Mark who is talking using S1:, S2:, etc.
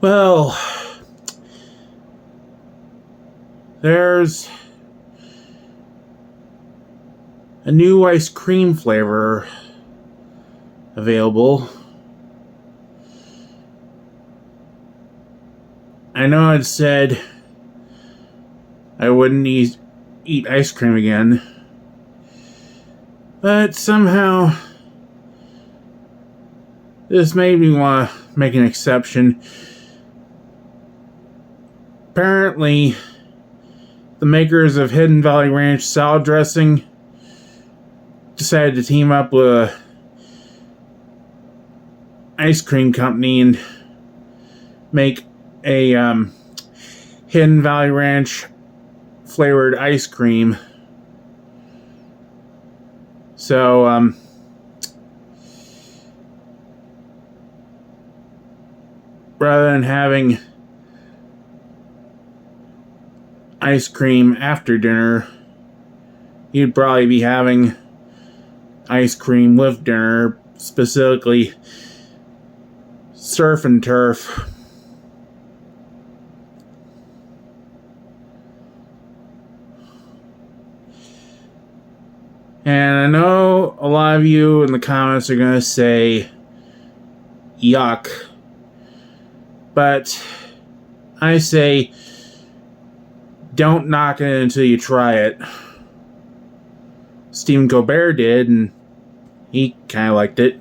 S1: Well, there's a new ice cream flavor available. I know I'd said I wouldn't eat ice cream again, but somehow this made me want to make an exception. Apparently, the makers of Hidden Valley Ranch salad dressing decided to team up with an ice cream company and make a Hidden Valley Ranch flavored ice cream. So, rather than having ice cream after dinner, you'd probably be having ice cream with dinner, specifically surf and turf. And I know a lot of you in the comments are going to say, yuck. But I say, don't knock it until you try it. Stephen Colbert did, and he kind of liked it.